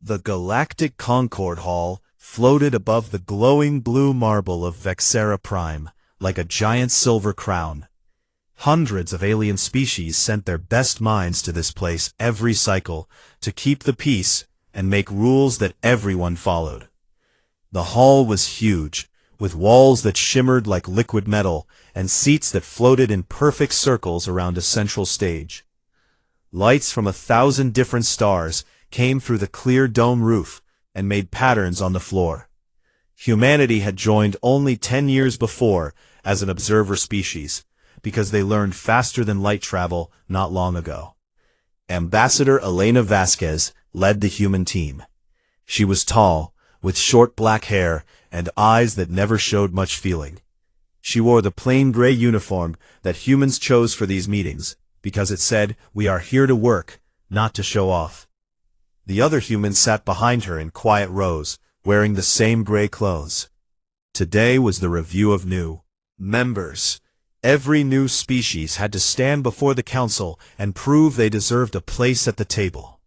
The Galactic Concord Hall floated above the glowing blue marble of Vexera Prime, like a giant silver crown. Hundreds of alien species sent their best minds to this place every cycle to keep the peace and make rules that everyone followed. The hall was huge, with walls that shimmered like liquid metal and seats that floated in perfect circles around a central stage. Lights from 1,000 different stars came through the clear dome roof and made patterns on the floor. Humanity had joined only 10 years before as an observer species, because they learned faster than light travel not long ago. Ambassador Elena Vasquez led the human team. She was tall, with short black hair and eyes that never showed much feeling. She wore the plain gray uniform that humans chose for these meetings, because it said, "We are here to work, not to show off." The other humans sat behind her in quiet rows, wearing the same gray clothes. Today was the review of new members. Every new species had to stand before the council and prove they deserved a place at the table.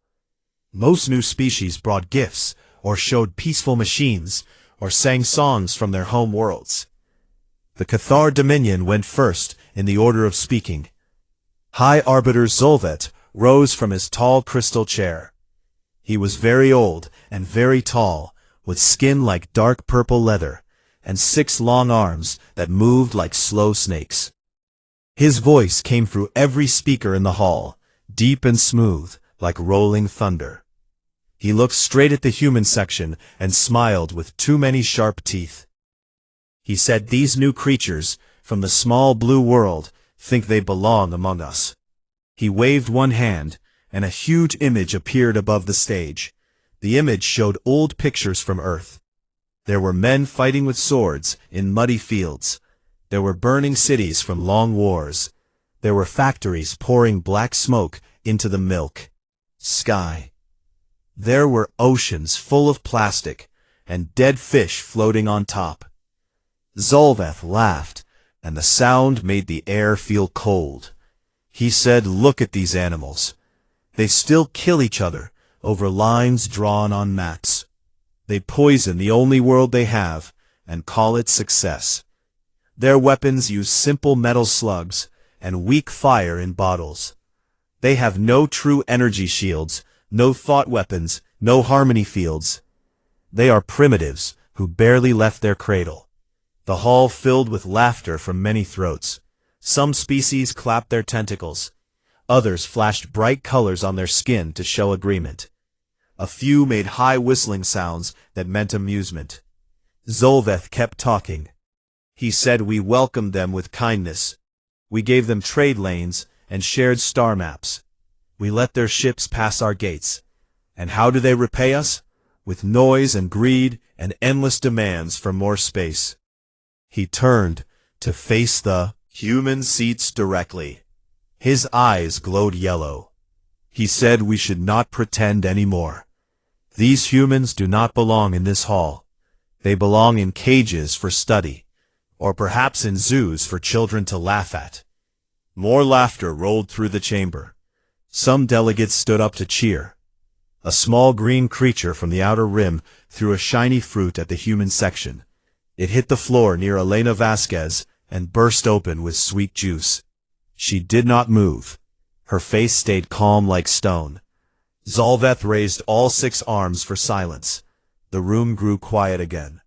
Most new species brought gifts, or showed peaceful machines, or sang songs from their home worlds. The Cathar Dominion went first in the order of speaking. High Arbiter Zolvet rose from his tall crystal chair. He was very old and very tall, with skin like dark purple leather, and 6 long arms that moved like slow snakes. His voice came through every speaker in the hall, deep and smooth, like rolling thunder. He looked straight at the human section and smiled with too many sharp teeth. He said, "These new creatures, from the small blue world, think they belong among us." He waved one hand, and a huge image appeared above the stage. The image showed old pictures from Earth. There were men fighting with swords in muddy fields. There were burning cities from long wars. There were factories pouring black smoke into the milk sky. There were oceans full of plastic and dead fish floating on top. Zolveth laughed, and the sound made the air feel cold. He said, "Look at these animals. They still kill each other over lines drawn on maps. They poison the only world they have and call it success. Their weapons use simple metal slugs and weak fire in bottles. They have no true energy shields, no thought weapons, no harmony fields. They are primitives who barely left their cradle." The hall filled with laughter from many throats. Some species clapped their tentacles. Others flashed bright colors on their skin to show agreement. A few made high whistling sounds that meant amusement. Zolveth kept talking. He said, "We welcomed them with kindness. We gave them trade lanes and shared star maps. We let their ships pass our gates. And how do they repay us? With noise and greed and endless demands for more space." He turned to face the human seats directly. His eyes glowed yellow. He said, "We should not pretend anymore. These humans do not belong in this hall. They belong in cages for study, or perhaps in zoos for children to laugh at." More laughter rolled through the chamber. Some delegates stood up to cheer. A small green creature from the outer rim threw a shiny fruit at the human section. It hit the floor near Elena Vasquez and burst open with sweet juice. She did not move. Her face stayed calm like stone. Zolveth raised all 6 arms for silence. The room grew quiet again.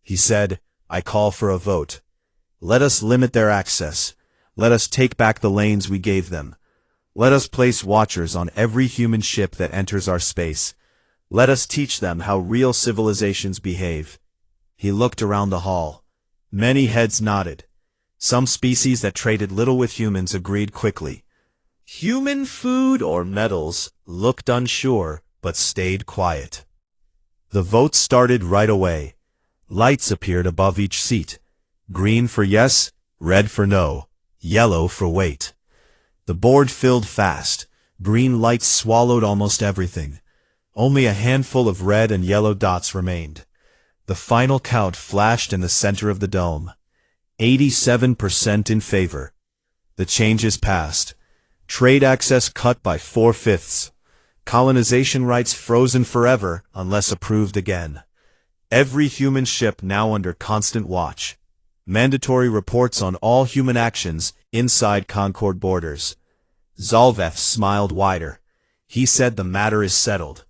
He said, "I call for a vote. Let us limit their access. Let us take back the lanes we gave them. Let us place watchers on every human ship that enters our space. Let us teach them how real civilizations behave." He looked around the hall. Many heads nodded. Some species that traded little with humans agreed quickly. Human food or metals looked unsure, but stayed quiet. The vote started right away. Lights appeared above each seat. Green for yes, red for no, yellow for wait. The board filled fast. Green lights swallowed almost everything. Only a handful of red and yellow dots remained. The final count flashed in the center of the dome. 87% in favor. The changes passed. Trade access cut by 4/5. Colonization rights frozen forever unless approved again. Every human ship now under constant watch. Mandatory reports on all human actions inside Concord borders. Zolveth smiled wider. He said the matter is settled.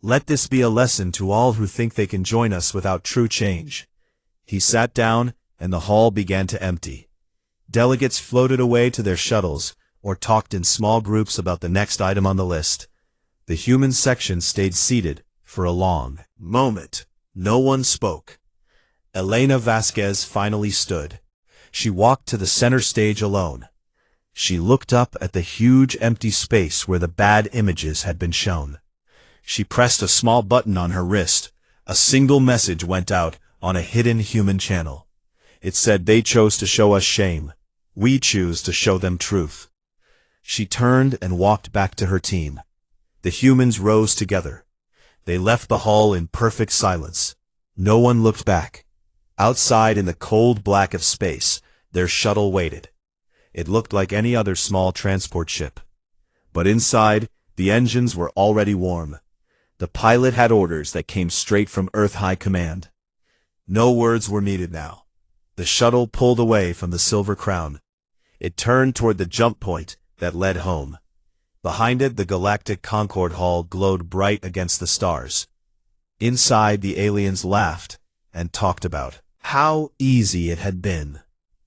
Let this be a lesson to all who think they can join us without true change. He sat down, and the hall began to empty. Delegates floated away to their shuttles, or talked in small groups about the next item on the list. The human section stayed seated for a long moment. No one spoke. Elena Vasquez finally stood. She walked to the center stage alone. She looked up at the huge empty space where the bad images had been shown. She pressed a small button on her wrist. A single message went out on a hidden human channel. It said they chose to show us shame. We choose to show them truth. She turned and walked back to her team. The humans rose together. They left the hall in perfect silence. No one looked back. Outside in the cold black of space, their shuttle waited. It looked like any other small transport ship. But inside, the engines were already warm. The pilot had orders that came straight from Earth High Command. No words were needed now. The shuttle pulled away from the Silver Crown. It turned toward the jump point that led home. Behind it, the Galactic Concord Hall glowed bright against the stars. Inside, the aliens laughed and talked about how easy it had been.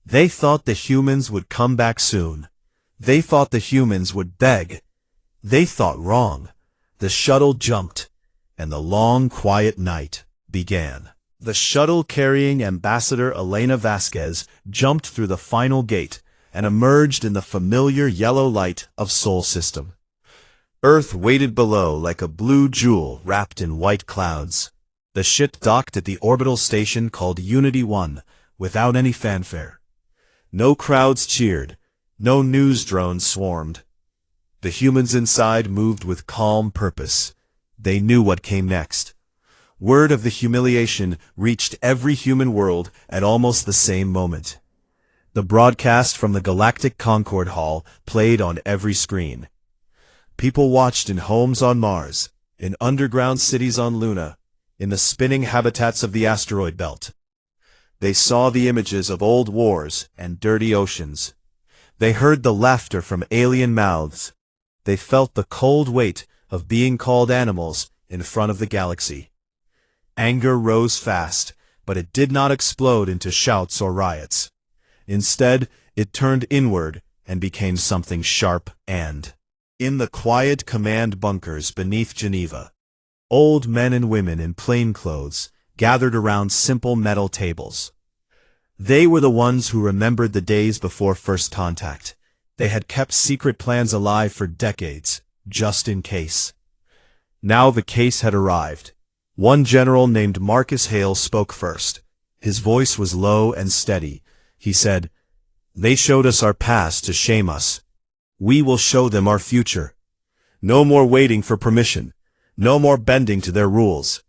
They thought the humans would come back soon. They thought the humans would beg. They thought wrong. The shuttle jumped, and the long, quiet night began. The shuttle carrying Ambassador Elena Vasquez jumped through the final gate and emerged in the familiar yellow light of Sol System. Earth waited below like a blue jewel wrapped in white clouds. The ship docked at the orbital station called Unity 1 without any fanfare. No crowds cheered. No news drones swarmed. The humans inside moved with calm purpose. They knew what came next. Word of the humiliation reached every human world at almost the same moment. The broadcast from the Galactic Concord Hall played on every screen. People watched in homes on Mars, in underground cities on Luna, in the spinning habitats of the asteroid belt. They saw the images of old wars and dirty oceans. They heard the laughter from alien mouths. They felt the cold weight of being called animals in front of the galaxy. Anger rose fast, but it did not explode into shouts or riots. Instead, it turned inward and became something sharp and in the quiet command bunkers beneath Geneva. Old men and women in plain clothes gathered around simple metal tables. They were the ones who remembered the days before first contact. They had kept secret plans alive for decades, just in case. Now the case had arrived. One general named Marcus Hale spoke first. His voice was low and steady. He said, "They showed us our past to shame us. We will show them our future. No more waiting for permission. No more bending to their rules."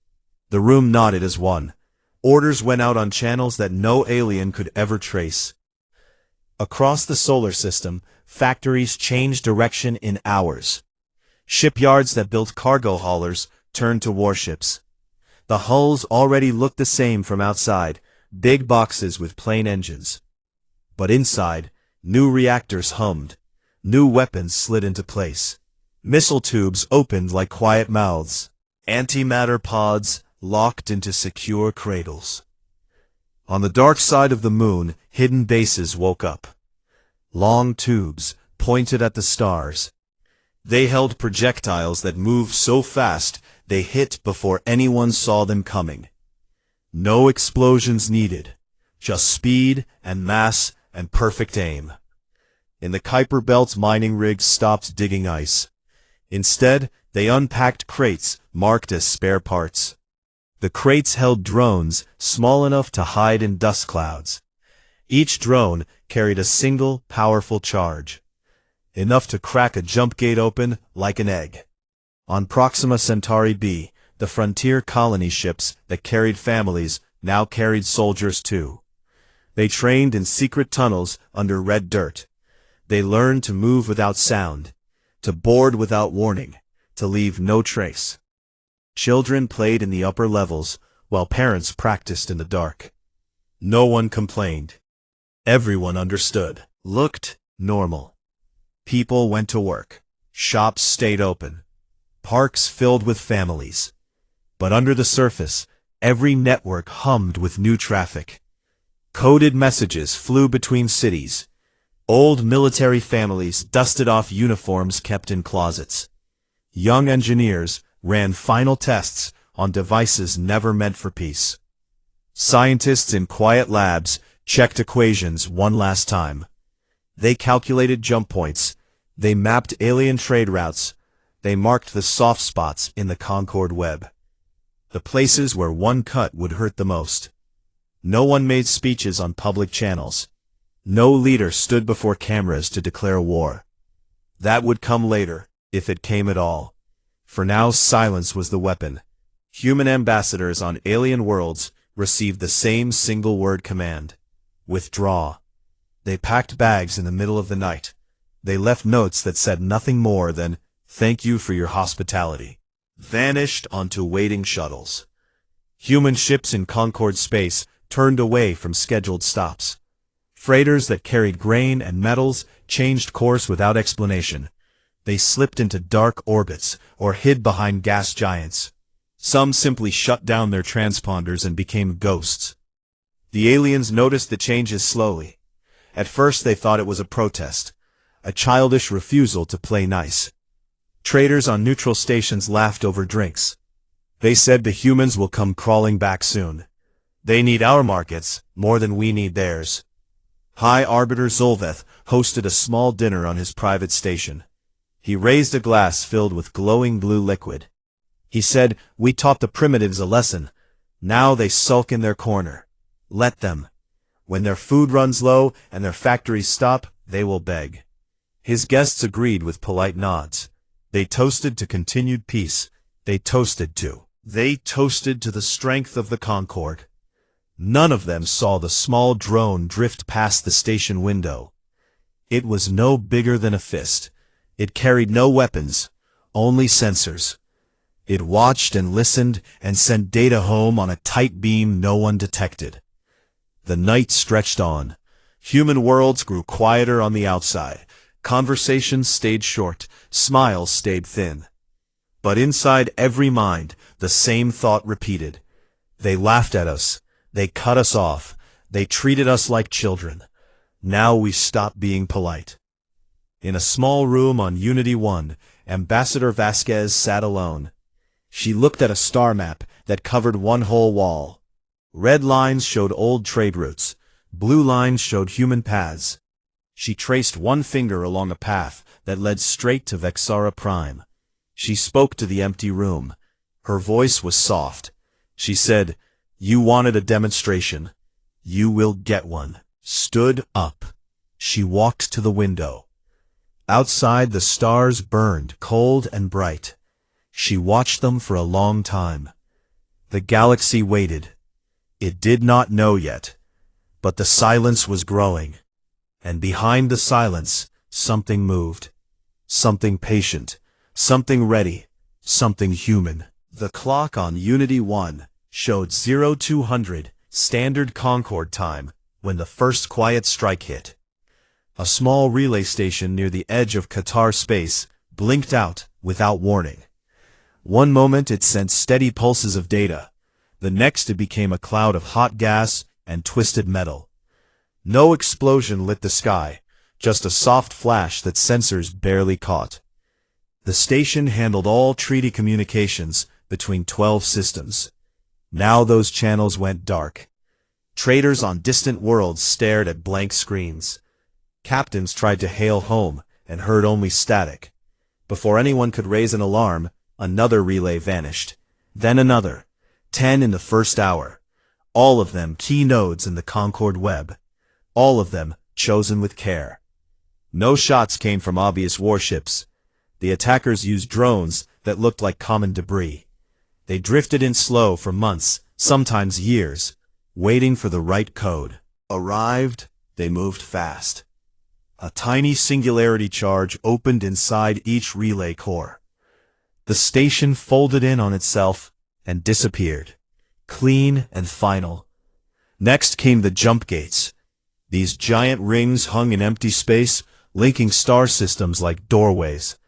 The room nodded as one. Orders went out on channels that no alien could ever trace. Across the solar system, factories changed direction in hours. Shipyards that built cargo haulers turned to warships. The hulls already looked the same from outside, big boxes with plain engines. But inside, new reactors hummed. New weapons slid into place. Missile tubes opened like quiet mouths. Antimatter pods locked into secure cradles. On the dark side of the moon, hidden bases woke up. Long tubes pointed at the stars. They held projectiles that moved so fast they hit before anyone saw them coming. No explosions needed, just speed and mass and perfect aim. In the Kuiper Belt, mining rigs stopped digging ice. Instead, they unpacked crates marked as spare parts. The crates held drones small enough to hide in dust clouds. Each drone carried a single, powerful charge, enough to crack a jump gate open like an egg. On Proxima Centauri B, the frontier colony ships that carried families now carried soldiers too. They trained in secret tunnels under red dirt. They learned to move without sound, to board without warning, to to leave no trace. Children played in the upper levels, while parents practiced in the dark. No one complained. Everyone understood. Looked normal. People went to work. Shops stayed open. Parks filled with families. But under the surface, every network hummed with new traffic. Coded messages flew between cities. Old military families dusted off uniforms kept in closets. Young engineers ran final tests on devices never meant for peace. Scientists in quiet labs checked equations one last time. They calculated jump points. They mapped alien trade routes. They marked the soft spots in the Concord web. The places where one cut would hurt the most. No one made speeches on public channels. No leader stood before cameras to declare war. That would come later, if it came at all. For now, silence was the weapon. Human ambassadors on alien worlds received the same single-word command: withdraw. They packed bags in the middle of the night. They left notes that said nothing more than, "Thank you for your hospitality." Vanished onto waiting shuttles. Human ships in Concord space turned away from scheduled stops. Freighters that carried grain and metals changed course without explanation. They slipped into dark orbits or hid behind gas giants. Some simply shut down their transponders and became ghosts. The aliens noticed the changes slowly. At first they thought it was a protest, a childish refusal to play nice. Traders on neutral stations laughed over drinks. They said the humans will come crawling back soon. They need our markets more than we need theirs. High Arbiter Zolveth hosted a small dinner on his private station. He raised a glass filled with glowing blue liquid. He said, "We taught the primitives a lesson. Now they sulk in their corner. Let them. When their food runs low and their factories stop, they will beg." His guests agreed with polite nods. They toasted to continued peace. They toasted to the strength of the Concord. None of them saw the small drone drift past the station window. It was no bigger than a fist. It carried no weapons, only sensors. It watched and listened and sent data home on a tight beam no one detected. The night stretched on. Human worlds grew quieter on the outside. Conversations stayed short. Smiles stayed thin. But inside every mind, the same thought repeated. They laughed at us. They cut us off. They treated us like children. Now we stop being polite. In a small room on Unity 1, Ambassador Vasquez sat alone. She looked at a star map that covered one whole wall. Red lines showed old trade routes. Blue lines showed human paths. She traced one finger along a path that led straight to Vexara Prime. She spoke to the empty room. Her voice was soft. She said, "You wanted a demonstration. You will get one." Stood up. She walked to the window. Outside the stars burned, cold and bright. She watched them for a long time. The galaxy waited. It did not know yet, but the silence was growing. And behind the silence, something moved. Something patient. Something ready. Something human. The clock on Unity 1 showed 0200 standard Concord time when the first quiet strike hit. A small relay station near the edge of Qatar space blinked out without warning. One moment it sent steady pulses of data. The next it became a cloud of hot gas and twisted metal. No explosion lit the sky, just a soft flash that sensors barely caught. The station handled all treaty communications between 12 systems. Now those channels went dark. Traders on distant worlds stared at blank screens. Captains tried to hail home and heard only static. Before anyone could raise an alarm, another relay vanished. Then another. 10 in the first hour. All of them key nodes in the Concord web. All of them chosen with care. No shots came from obvious warships. The attackers used drones that looked like common debris. They drifted in slow for months, sometimes years, waiting for the right code. Arrived, they moved fast. A tiny singularity charge opened inside each relay core. The station folded in on itself and disappeared, clean and final. Next came the jump gates. These giant rings hung in empty space, linking star systems like doorways.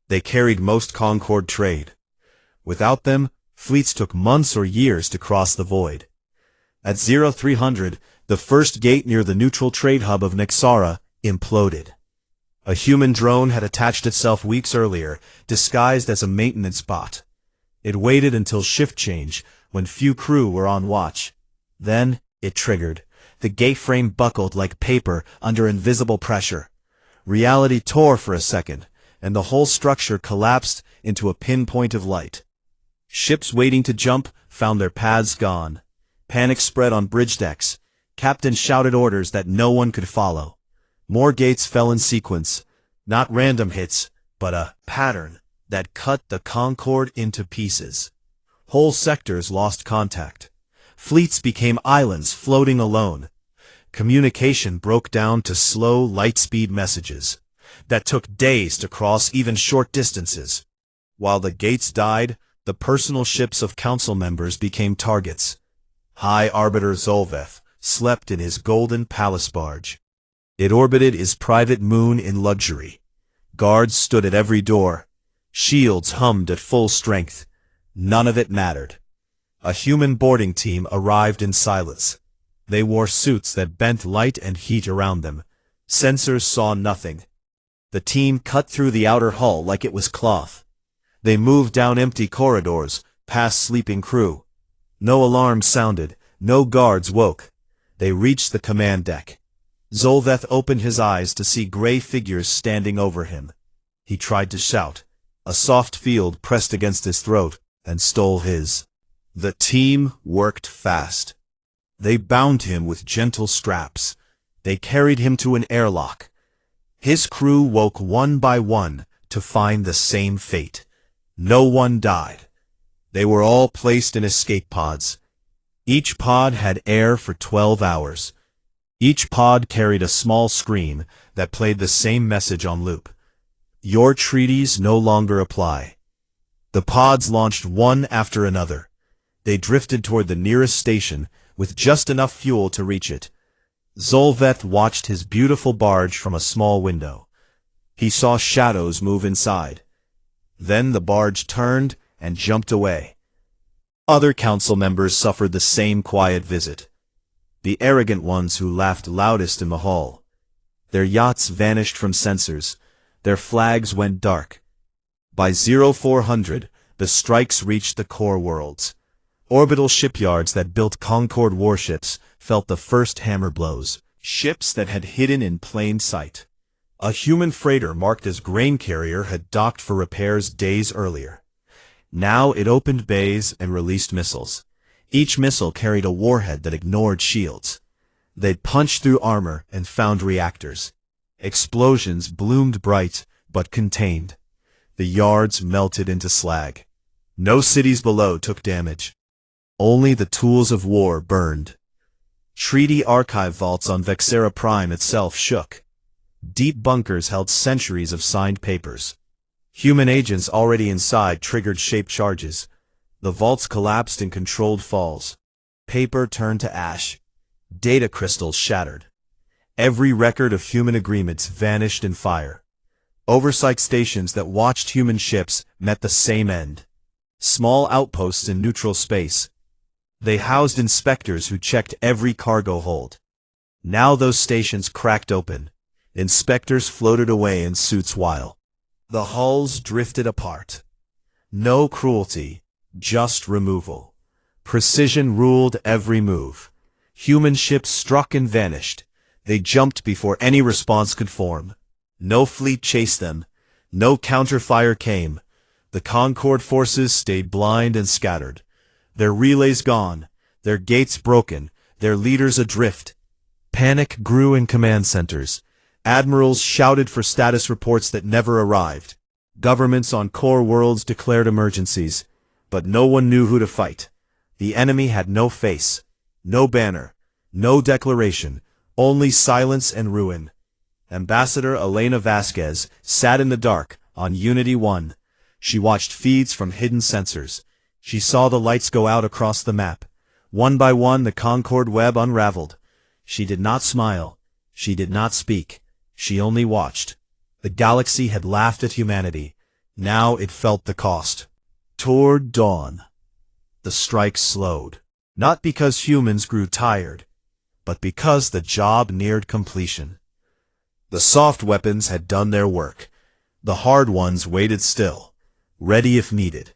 They carried most Concord trade. Without them, fleets took months or years to cross the void. At 0300, the first gate near the neutral trade hub of Nexara imploded. A human drone had attached itself weeks earlier, disguised as a maintenance bot. It waited until shift change, when few crew were on watch. Then, it triggered. The gate frame buckled like paper under invisible pressure. Reality tore for a second, and the whole structure collapsed into a pinpoint of light. Ships waiting to jump found their paths gone. Panic spread on bridge decks. Captains shouted orders that no one could follow. More gates fell in sequence, not random hits, but a pattern that cut the Concorde into pieces. Whole sectors lost contact. Fleets became islands floating alone. Communication broke down to slow, light-speed messages that took days to cross even short distances. While the gates died, the personal ships of council members became targets. High Arbiter Zolveth slept in his golden palace barge. It orbited his private moon in luxury. Guards stood at every door. Shields hummed at full strength. None of it mattered. A human boarding team arrived in silence. They wore suits that bent light and heat around them. Sensors saw nothing. The team cut through the outer hull like it was cloth. They moved down empty corridors, past sleeping crew. No alarm sounded, no guards woke. They reached the command deck. Zolveth opened his eyes to see gray figures standing over him. He tried to shout. A soft field pressed against his throat and stole his. The team worked fast. They bound him with gentle straps. They carried him to an airlock. His crew woke one by one to find the same fate. No one died. They were all placed in escape pods. Each pod had air for 12 hours. Each pod carried a small screen that played the same message on loop. Your treaties no longer apply. The pods launched one after another. They drifted toward the nearest station with just enough fuel to reach it. Zolveth watched his beautiful barge from a small window. He saw shadows move inside. Then the barge turned and jumped away. Other council members suffered the same quiet visit. The arrogant ones who laughed loudest in the hall. Their yachts vanished from sensors. Their flags went dark. By 0400, the strikes reached the core worlds. Orbital shipyards that built Concorde warships felt the first hammer blows. Ships that had hidden in plain sight. A human freighter marked as grain carrier had docked for repairs days earlier. Now it opened bays and released missiles. Each missile carried a warhead that ignored shields. They'd punched through armor and found reactors. Explosions bloomed bright, but contained. The yards melted into slag. No cities below took damage. Only the tools of war burned. Treaty archive vaults on Vexera Prime itself shook. Deep bunkers held centuries of signed papers. Human agents already inside triggered shape charges. The vaults collapsed in controlled falls. Paper turned to ash. Data crystals shattered. Every record of human agreements vanished in fire. Oversight stations that watched human ships met the same end. Small outposts in neutral space. They housed inspectors who checked every cargo hold. Now those stations cracked open. Inspectors floated away in suits while the hulls drifted apart. No cruelty, just removal. Precision ruled every move. Human ships struck and vanished. They jumped before any response could form. No fleet chased them. No counterfire came. The Concorde forces stayed blind and scattered. Their relays gone, their gates broken, their leaders adrift. Panic grew in command centers. Admirals shouted for status reports that never arrived. Governments on core worlds declared emergencies, but no one knew who to fight. The enemy had no face, no banner, no declaration, only silence and ruin. Ambassador Elena Vasquez sat in the dark on Unity 1. She watched feeds from hidden sensors. She saw the lights go out across the map. One by one the Concord web unraveled. She did not smile. She did not speak. She only watched. The galaxy had laughed at humanity. Now it felt the cost. Toward dawn, the strike slowed. Not because humans grew tired, but because the job neared completion. The soft weapons had done their work. The hard ones waited still, ready if needed.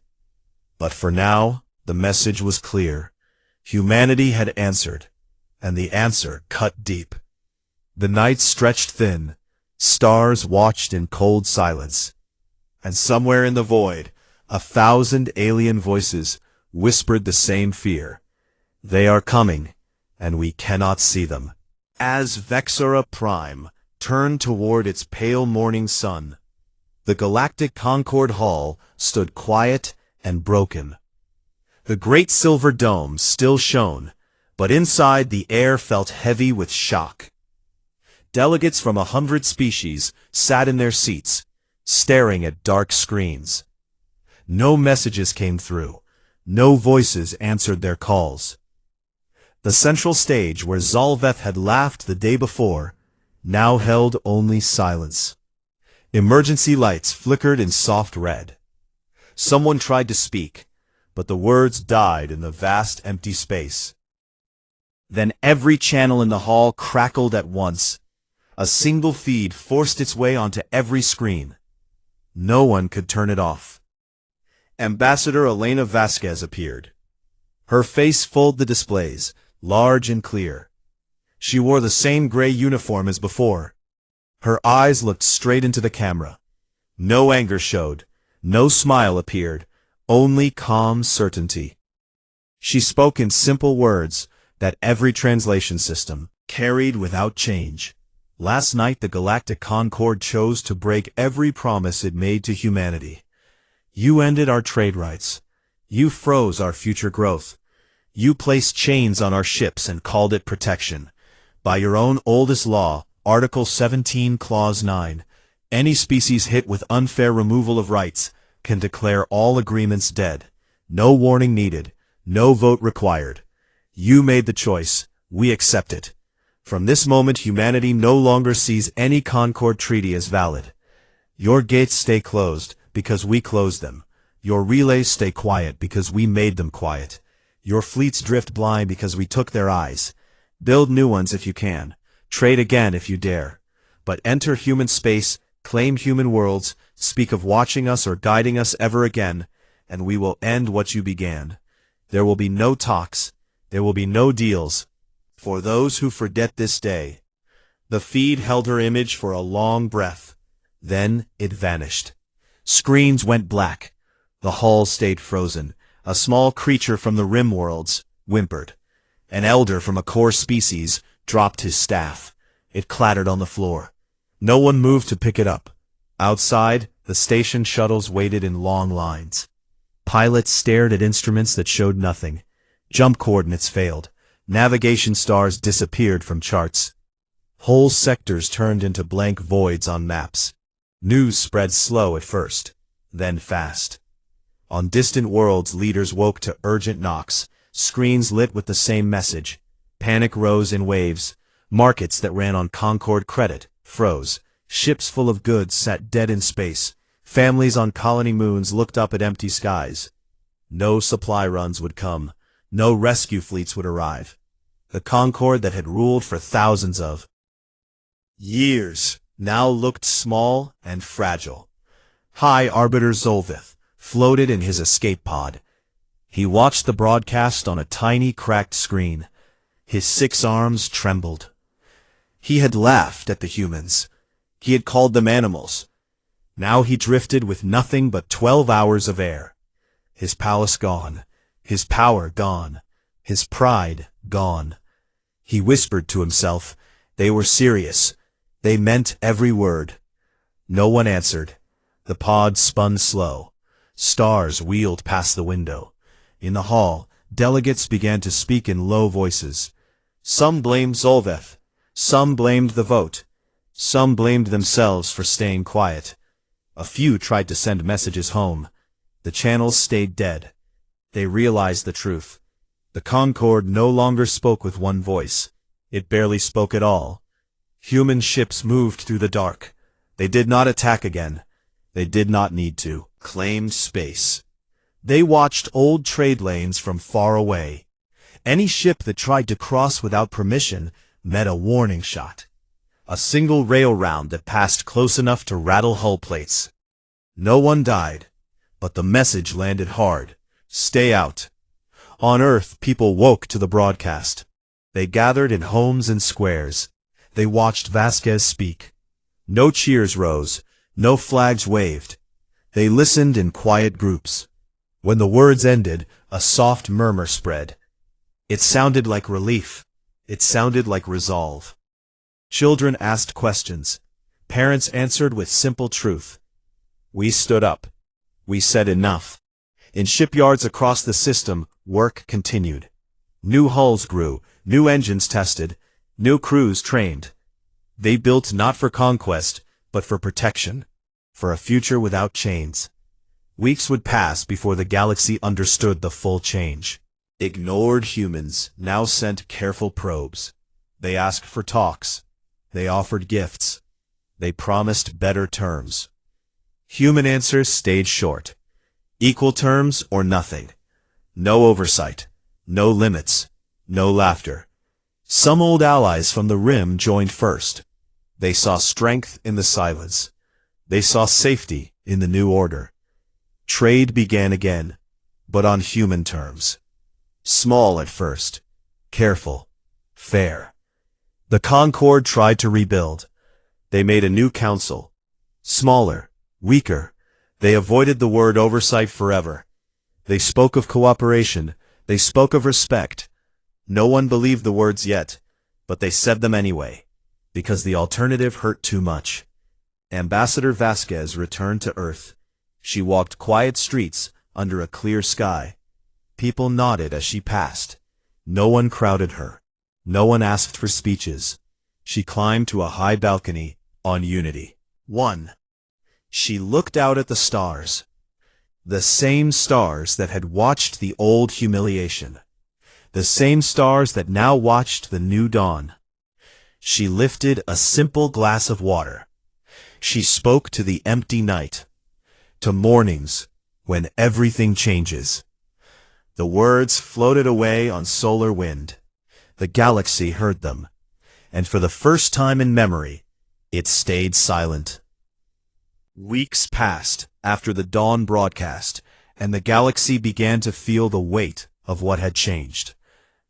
But for now, the message was clear. Humanity had answered, and the answer cut deep. The night stretched thin. Stars watched in cold silence. And somewhere in the void, 1,000 alien voices whispered the same fear. They are coming, and we cannot see them. As Vexera Prime turned toward its pale morning sun, the Galactic Concord Hall stood quiet and broken. The great silver dome still shone, but inside the air felt heavy with shock. Delegates from 100 species sat in their seats, staring at dark screens. No messages came through. No voices answered their calls. The central stage where Zolveth had laughed the day before now held only silence. Emergency lights flickered in soft red. Someone tried to speak, but the words died in the vast empty space. Then every channel in the hall crackled at once. A single feed forced its way onto every screen. No one could turn it off. Ambassador Elena Vasquez appeared. Her face filled the displays, large and clear. She wore the same gray uniform as before. Her eyes looked straight into the camera. No anger showed. No smile appeared. Only calm certainty. She spoke in simple words that every translation system carried without change. Last night the Galactic Concord chose to break every promise it made to humanity. You ended our trade rights. You froze our future growth. You placed chains on our ships and called it protection. By your own oldest law, Article 17, Clause 9, any species hit with unfair removal of rights can declare all agreements dead. No warning needed. No vote required. You made the choice. We accept it. From this moment, humanity no longer sees any Concord Treaty as valid. Your gates stay closed because we closed them. Your relays stay quiet because we made them quiet. Your fleets drift blind because we took their eyes. Build new ones if you can. Trade again if you dare. But enter human space, claim human worlds, speak of watching us or guiding us ever again, and we will end what you began. There will be no talks. There will be no deals. For those who forget this day. The feed held her image for a long breath. Then it vanished. Screens went black. The hall stayed frozen. A small creature from the rim worlds whimpered. An elder from a core species dropped his staff. It clattered on the floor. No one moved to pick it up. Outside, the station shuttles waited in long lines. Pilots stared at instruments that showed nothing. Jump coordinates failed. Navigation stars disappeared from charts. Whole sectors turned into blank voids on maps. News spread slow at first, then fast. On distant worlds, leaders woke to urgent knocks. Screens lit with the same message. Panic rose in waves. Markets that ran on Concord credit froze. Ships full of goods sat dead in space. Families on colony moons looked up at empty skies. No supply runs would come. No rescue fleets would arrive. The Concord that had ruled for thousands of years now looked small and fragile. High Arbiter Zolvith floated in his escape pod. He watched the broadcast on a tiny cracked screen. His 6 arms trembled. He had laughed at the humans. He had called them animals. Now he drifted with nothing but 12 hours of air. His palace gone. His power gone. His pride gone. He whispered to himself. They were serious. They meant every word. No one answered. The pod spun slow. Stars wheeled past the window. In the hall, delegates began to speak in low voices. Some blamed Zolveth. Some blamed the vote. Some blamed themselves for staying quiet. A few tried to send messages home. The channels stayed dead. They realized the truth. The Concorde no longer spoke with one voice. It barely spoke at all. Human ships moved through the dark. They did not attack again. They did not need to. Claimed space. They watched old trade lanes from far away. Any ship that tried to cross without permission met a warning shot. A single rail round that passed close enough to rattle hull plates. No one died, but the message landed hard. Stay out. On Earth, people woke to the broadcast. They gathered in homes and squares. They watched Vasquez speak. No cheers rose, no flags waved. They listened in quiet groups. When the words ended, a soft murmur spread. It sounded like relief. It sounded like resolve. Children asked questions. Parents answered with simple truth. We stood up. We said enough. In shipyards across the system, work continued. New hulls grew, new engines tested, new crews trained. They built not for conquest, but for protection, for a future without chains. Weeks would pass before the galaxy understood the full change. Ignored humans now sent careful probes. They asked for talks. They offered gifts. They promised better terms. Human answers stayed short. Equal terms or nothing. No oversight. No limits. No laughter. Some old allies from the Rim joined first. They saw strength in the silence. They saw safety in the new order. Trade began again, but on human terms. Small at first. Careful. Fair. The Concorde tried to rebuild. They made a new council. Smaller. Weaker. They avoided the word oversight forever. They spoke of cooperation. They spoke of respect. No one believed the words yet, but they said them anyway, because the alternative hurt too much. Ambassador Vasquez returned to Earth. She walked quiet streets under a clear sky. People nodded as she passed. No one crowded her. No one asked for speeches. She climbed to a high balcony on Unity 1. She looked out at the stars. The same stars that had watched the old humiliation. The same stars that now watched the new dawn. She lifted a simple glass of water. She spoke to the empty night. To mornings, when everything changes. The words floated away on solar wind. The galaxy heard them. And for the first time in memory, it stayed silent. Weeks passed after the dawn broadcast, and the galaxy began to feel the weight of what had changed.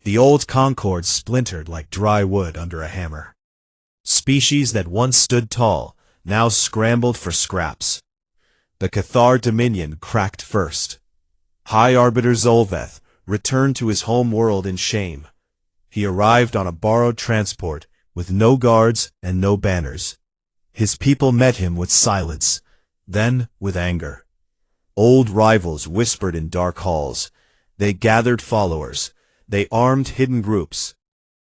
The old Concorde splintered like dry wood under a hammer. Species that once stood tall now scrambled for scraps. The Cathar Dominion cracked first. High Arbiter Zolveth returned to his home world in shame. He arrived on a borrowed transport with no guards and no banners. His people met him with silence, then with anger. Old rivals whispered in dark halls. They gathered followers. They armed hidden groups.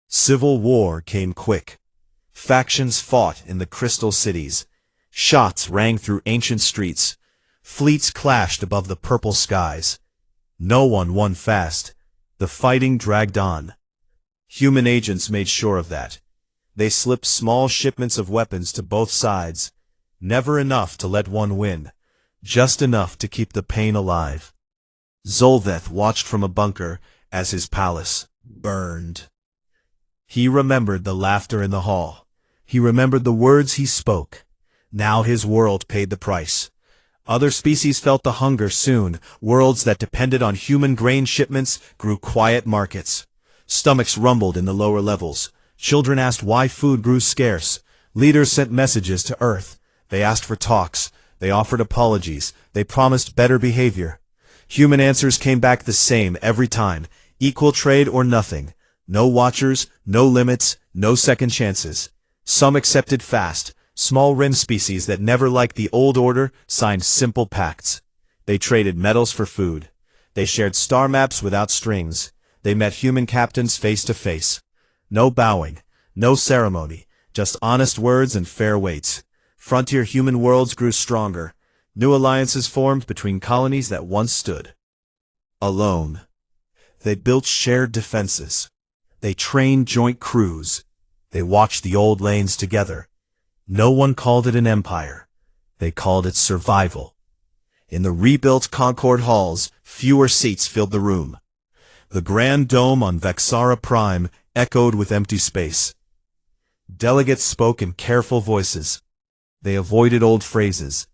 Civil war came quick. Factions fought in the crystal cities. Shots rang through ancient streets. Fleets clashed above the purple skies. No one won fast. The fighting dragged on. Human agents made sure of that. They slipped small shipments of weapons to both sides. Never enough to let one win. Just enough to keep the pain alive. Zolveth watched from a bunker as his palace burned. He remembered the laughter in the hall. He remembered the words he spoke. Now his world paid the price. Other species felt the hunger soon. Worlds that depended on human grain shipments grew quiet markets. Stomachs rumbled in the lower levels. Children asked why food grew scarce. Leaders sent messages to Earth. They asked for talks. They offered apologies. They promised better behavior. Human answers came back the same every time. Equal trade or nothing. No watchers, no limits, no second chances. Some accepted fast. Small rim species that never liked the old order signed simple pacts. They traded metals for food. They shared star maps without strings. They met human captains face to face. No bowing, no ceremony, just honest words and fair weights. Frontier human worlds grew stronger. New alliances formed between colonies that once stood alone. They built shared defenses. They trained joint crews. They watched the old lanes together. No one called it an empire. They called it survival. In the rebuilt Concord halls, fewer seats filled the room. The grand dome on Vexara Prime echoed with empty space. Delegates spoke in careful voices. They avoided old phrases.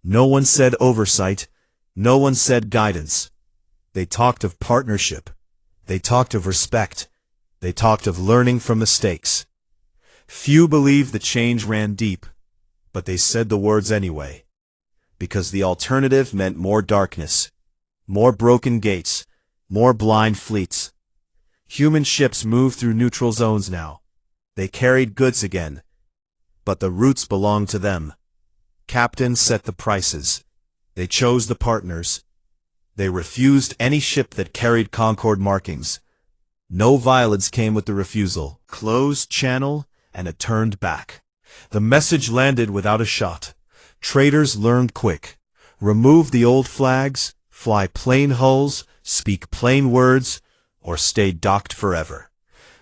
No one said oversight. No one said guidance. They talked of partnership. They talked of respect. They talked of learning from mistakes. Few believed the change ran deep, but they said the words anyway. Because the alternative meant more darkness, more broken gates, more blind fleets. Human ships moved through neutral zones now. They carried goods again, but the routes belonged to them. Captains set the prices. They chose the partners. They refused any ship that carried Concord markings. No violence came with the refusal. Closed channel, and it turned back. The message landed without a shot. Traders learned quick. Remove the old flags, fly plain hulls, speak plain words, or stay docked forever.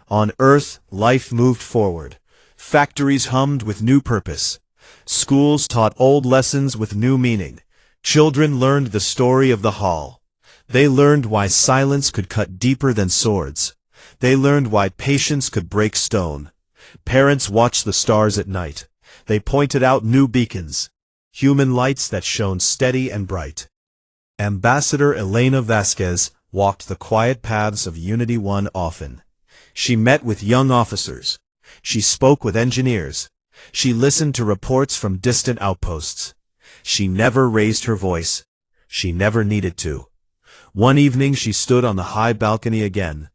On Earth, life moved forward. Factories hummed with new purpose. Schools taught old lessons with new meaning. Children learned the story of the Hall. They learned why silence could cut deeper than swords. They learned why patience could break stone. Parents watched the stars at night. They pointed out new beacons, human lights that shone steady and bright. Ambassador Elena Vasquez walked the quiet paths of Unity 1 often. She met with young officers. She spoke with engineers. She listened to reports from distant outposts. She never raised her voice. She never needed to. One evening she stood on the high balcony again.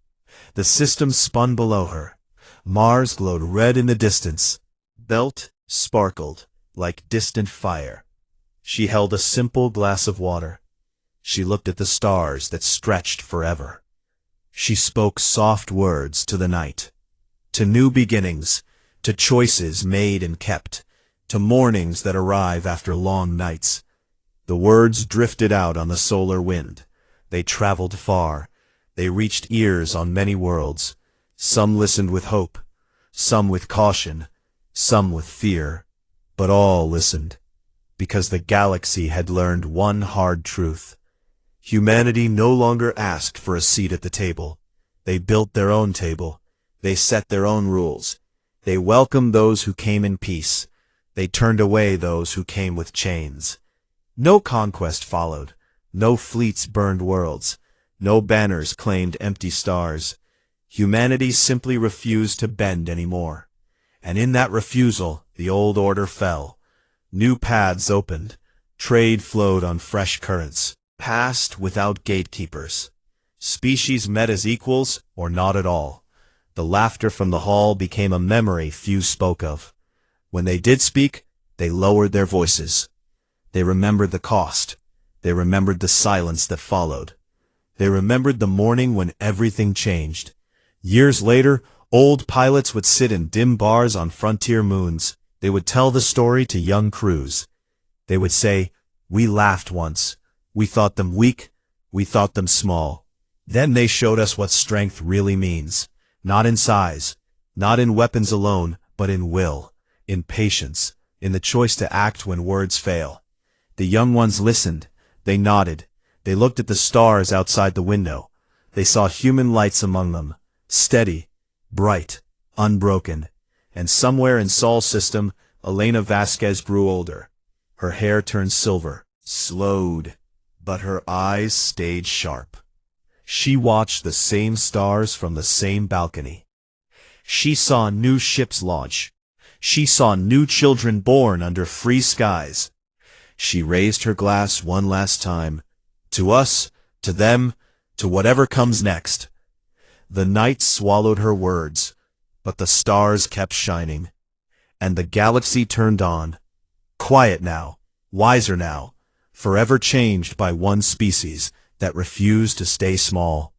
The system spun below her. Mars glowed red in the distance. Belt sparkled like distant fire. She held a simple glass of water. She looked at the stars that stretched forever. She spoke soft words to the night, to new beginnings, to choices made and kept, to mornings that arrive after long nights. The words drifted out on the solar wind. They traveled far. They reached ears on many worlds. Some listened with hope, some with caution, some with fear, but all listened, because the galaxy had learned one hard truth. Humanity no longer asked for a seat at the table. They built their own table. They set their own rules. They welcomed those who came in peace. They turned away those who came with chains. No conquest followed. No fleets burned worlds. No banners claimed empty stars. Humanity simply refused to bend anymore. And in that refusal, the old order fell. New paths opened. Trade flowed on fresh currents. Passed without gatekeepers. Species met as equals or not at all. The laughter from the hall became a memory few spoke of. When they did speak, they lowered their voices. They remembered the cost. They remembered the silence that followed. They remembered the morning when everything changed. Years later, old pilots would sit in dim bars on frontier moons. They would tell the story to young crews. They would say, "We laughed once. We thought them weak. We thought them small. Then they showed us what strength really means. Not in size, not in weapons alone, but in will, in patience, in the choice to act when words fail." The young ones listened. They nodded. They looked at the stars outside the window. They saw human lights among them, steady, bright, unbroken. And somewhere in Sol's system, Elena Vasquez grew older. Her hair turned silver, slowed, but her eyes stayed sharp. She watched the same stars from the same balcony. She saw new ships launch. She saw new children born under free skies. She raised her glass one last time. To us, to them, to whatever comes next. The night swallowed her words, but the stars kept shining. And the galaxy turned on. Quiet now, wiser now, forever changed by one species that refused to stay small.